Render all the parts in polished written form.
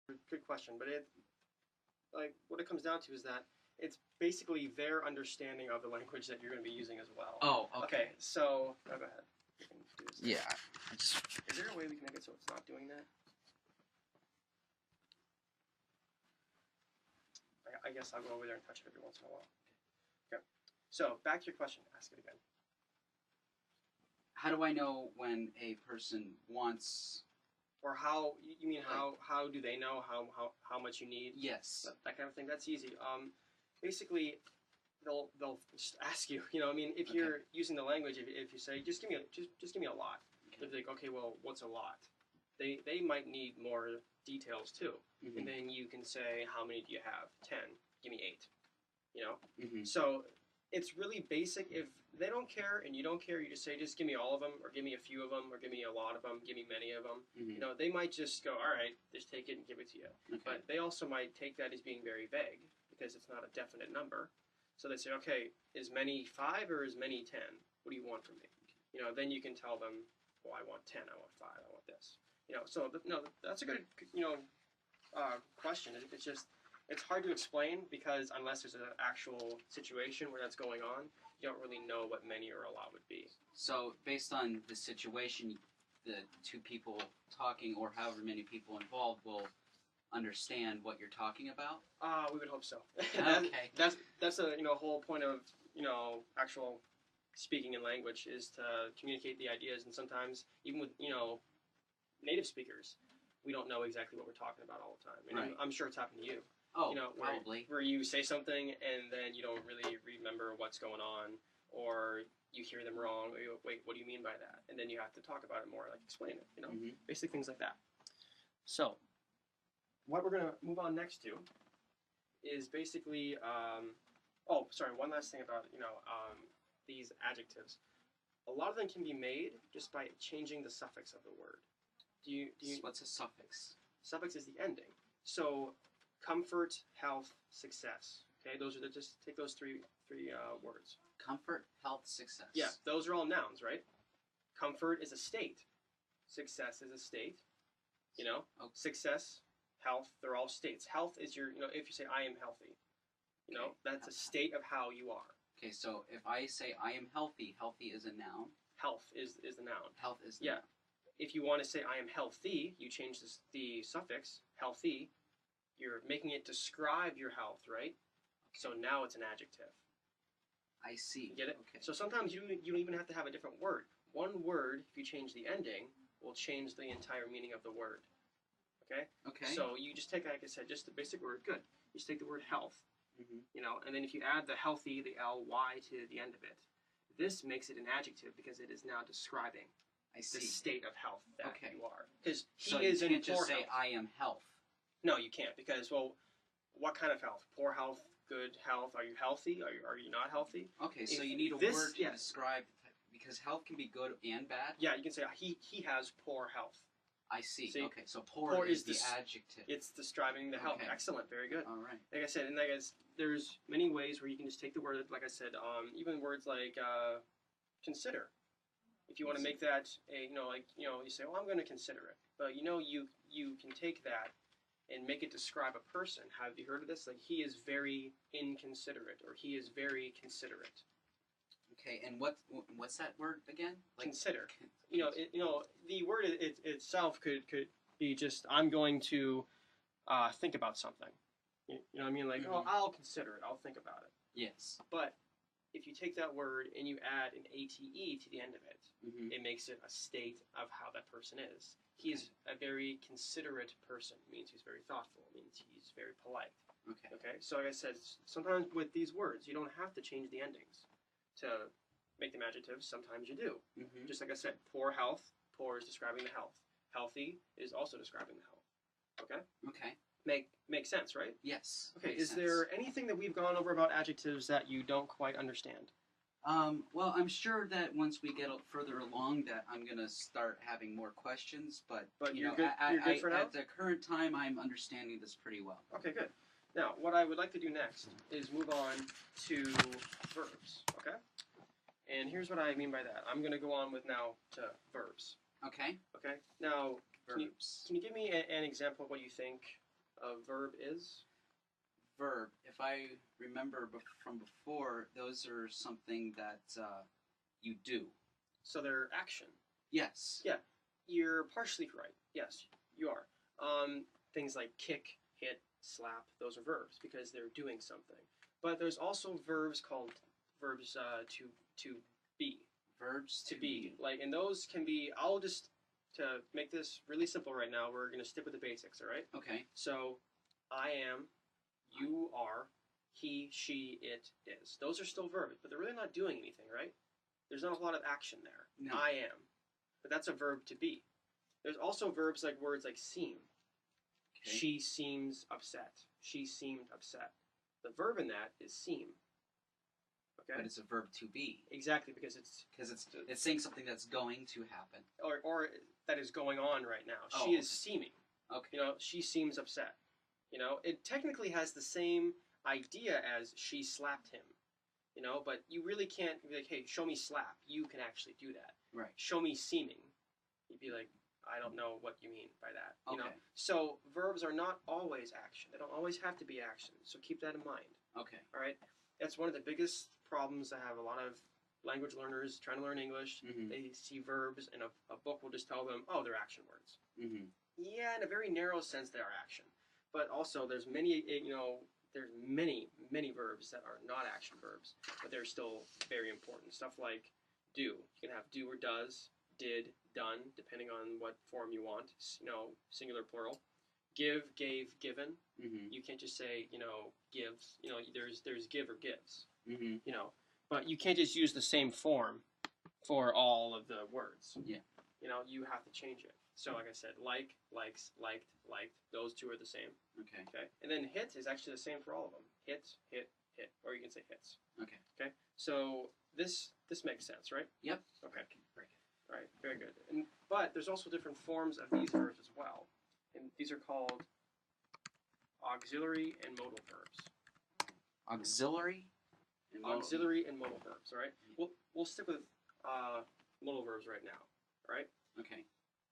Good question, but like what it comes down to is that it's basically their understanding of the language that you're going to be using as well. Oh, okay. Okay, so go ahead. We can do this. Yeah. I just. Is there a way we can make it so it's not doing that? I guess I'll go over there and touch it every once in a while. Okay. So back to your question. Ask it again. How do I know when a person wants? Or how you mean how do they know how much you need? Yes. That kind of thing. That's easy. Basically, they'll just ask you. You know, I mean, if you're using the language, if you say just give me a lot, they'll be like, okay, well, what's a lot? They might need more details too, and then you can say, how many do you have? 10. Give me 8. You know. So it's really basic. If they don't care and you don't care, you just say, just give me all of them, or give me a few of them, or give me a lot of them, give me many of them. You know, they might just go, all right, just take it and give it to you. But they also might take that as being very vague because it's not a definite number. So they say, okay, is many 5 or is many 10? What do you want from me? You know, then you can tell them, well, I want 10, I want 5, I want this. You know, so no, that's a good, question. It's just, it's hard to explain because unless there's an actual situation where that's going on, you don't really know what many or a lot would be. So based on the situation, the two people talking or however many people involved will understand what you're talking about? We would hope so. Okay. That's a whole point of actual speaking in language is to communicate the ideas, and sometimes even with native speakers, we don't know exactly what we're talking about all the time. And right. I'm sure it's happened to you. Oh, probably. Where you say something and then you don't really remember what's going on, or you hear them wrong. Or you, wait, what do you mean by that? And then you have to talk about it more, like explain it. Basic things like that. So, what we're gonna move on next to is basically. One last thing about these adjectives. A lot of them can be made just by changing the suffix of the word. Do you What's a suffix? Suffix is the ending. So. Comfort, health, success. Okay, those are just take those three words. Comfort, health, success. Yeah, those are all nouns, right? Comfort is a state. Success is a state. Success, health, they're all states. Health is your, if you say I am healthy, that's a state of how you are. Okay, so if I say I am healthy, healthy is a noun. Health is the noun. Health is the noun. If you want to say I am healthy, you change the suffix, healthy. You're making it describe your health, right? So now it's an adjective. I see. You get it? Okay. So sometimes you don't even have to have a different word. One word, if you change the ending, will change the entire meaning of the word. Okay? Okay. So you just take, like I said, just the basic word. Good. You just take the word health, and then if you add the healthy, the ly to the end of it, this makes it an adjective because it is now describing the state of health that you are. Because so you can't just say I am health. No, you can't because, well, what kind of health? Poor health, good health? Are you healthy? Are you not healthy? Okay, so you need a word to describe, because health can be good and bad? Yeah, you can say he has poor health. I see. Okay, so poor is the adjective. It's describing the health. Excellent, very good. All right. Like I said, and there's many ways where you can just take the word, like I said, even words like consider. If you want to make that you say, well, I'm going to consider it. But you can take that and make it describe a person. Have you heard of this? Like, he is very inconsiderate, or he is very considerate. Okay, and what's that word again? Like, consider. The word itself could be just, I'm going to think about something. You know what I mean? Like, oh, I'll consider it. I'll think about it. Yes. But if you take that word and you add an ate to the end of it, it makes it a state of how that person is. He is a very considerate person. It means he's very thoughtful. It means he's very polite. Okay. So like I said, sometimes with these words, you don't have to change the endings to make them adjectives. Sometimes you do. Just like I said, poor health. Poor is describing the health. Healthy is also describing the health. Okay. Okay. Make sense, right? Yes. Okay. Is there anything that we've gone over about adjectives that you don't quite understand? Well, I'm sure that once we get further along that I'm going to start having more questions, but you're good for now? At the current time, I'm understanding this pretty well. Okay, good. Now, what I would like to do next is move on to verbs, okay? And here's what I mean by that. I'm going to go on with now to verbs. Okay. Okay? Now, verbs. Can you give me an example of what you think a verb is? Verb. If I remember from before, those are something that you do. So they're action. Yes. Yeah, you're partially right. Yes, you are. Things like kick, hit, slap, those are verbs because they're doing something. But there's also verbs called verbs to be. Verbs To be. Like, and those can be, I'll just, to make this really simple right now, we're going to stick with the basics, all right? Okay. So, I am, you are, he, she, it is. Those are still verbs, but they're really not doing anything, right? There's not a lot of action there. No. I am. But that's a verb to be. There's also verbs like words like seem. Okay. She seems upset. She seemed upset. The verb in that is seem. Okay? But it's a verb to be. Exactly, because it's saying something that's going to happen. or that is going on right now. Oh, She is okay. seeming. Okay. You know, she seems upset. You know, it technically has the same idea as she slapped him. You know, but you really can't be like, hey, show me slap. You can actually do that. Right. Show me seeming. You'd be like, I don't know what you mean by that. You know? Okay. So verbs are not always action. They don't always have to be action. So keep that in mind. Okay. All right. That's one of the biggest problems I have a lot of language learners trying to learn English. Mm-hmm. They see verbs and a book will just tell them, oh, they're action words. Mm-hmm. Yeah, in a very narrow sense, they are action. But also, there's many, there's many verbs that are not action verbs, but they're still very important. Stuff like do. You can have do or does, did, done, depending on what form you want. You know, singular, plural. Give, gave, given. Mm-hmm. You can't just say, gives. You know, there's give or gives. Mm-hmm. You know, but you can't just use the same form for all of the words. Yeah. You know, you have to change it. So, like I said, like, likes, liked, liked. Those two are the same. Okay. Okay. And then hit is actually the same for all of them. Hit, hit, hit. Or you can say hits. Okay. Okay. So this makes sense, right? Yep. Okay. Very good. All right. Very good. But there's also different forms of these verbs as well, and these are called auxiliary and modal verbs. Auxiliary. And modal. Auxiliary and modal verbs. All right. We'll stick with modal verbs right now. All right. Okay.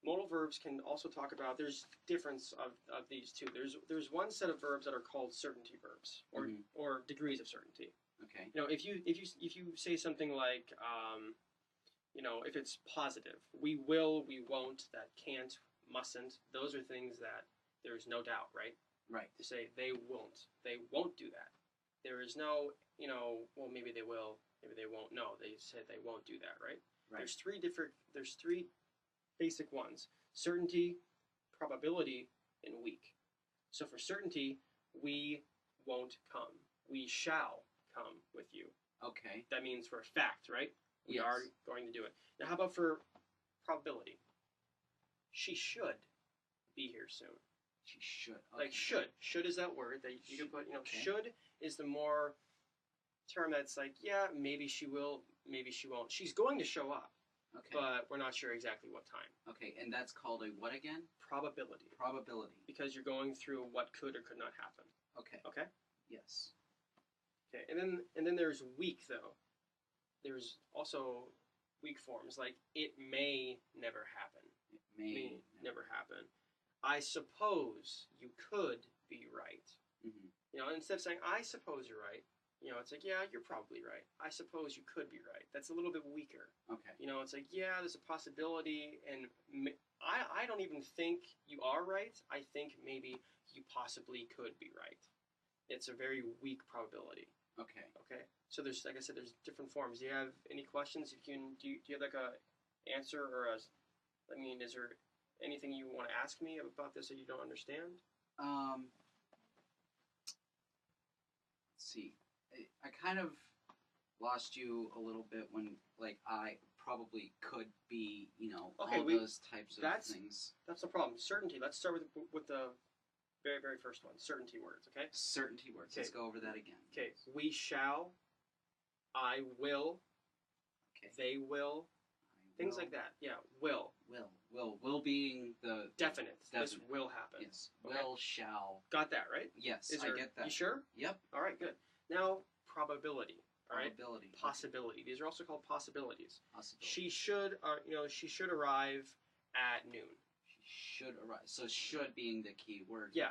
Modal verbs can also talk about, there's difference of these two. There's one set of verbs that are called certainty verbs, or Mhm. or degrees of certainty. Okay. You know, if you say something like, if it's positive, we will, we won't, that can't, mustn't, those are things that there's no doubt, right? Right. To say they won't do that. There is no, well, maybe they will, maybe they won't. No, they said they won't do that, right? Right. There's three basic ones: certainty, probability, and weak. So for certainty, we won't come. We shall come with you. Okay. That means for a fact, right? We Yes. are going to do it. Now, how about for probability? She should be here soon. She should. Okay. Like should. Should is that word that you can put, Okay. should is the more term that's like, yeah, maybe she will, maybe she won't. She's going to show up, Okay. but we're not sure exactly what time. Okay, and that's called a what again? Probability. Probability. Because you're going through what could or could not happen. Okay. Okay? Yes. Okay. And then there's weak though. There's also weak forms like it may never happen. It may never happen. I suppose you could be right. Mm-hmm. You know, instead of saying I suppose you're right, it's like, yeah, you're probably right. I suppose you could be right. That's a little bit weaker. Okay. It's like, yeah, there's a possibility, and I don't even think you are right. I think maybe you possibly could be right. It's a very weak probability. Okay. Okay. So there's, like I said, there's different forms. Do you have any questions? Do you have like a answer or is there anything you want to ask me about this that you don't understand? Let's see. I kind of lost you a little bit when, like, I probably could be, Okay, all those types of things. That's the problem. Certainty. Let's start with the very, very first one. Certainty words, okay? Certainty words. Okay. Let's go over that again. Okay. We shall. I will. Okay. They will. Things like that. Yeah. Will. Will being the Definite. This definite. will happen. Yes. Okay. Will, shall. Got that, right? Yes, I get that. You sure? Yep. All right, good. Now, probability. All right. Probability. Possibility. These are also called possibilities. Possibility. She should arrive at noon. She should arrive. So should being the key word. Yeah.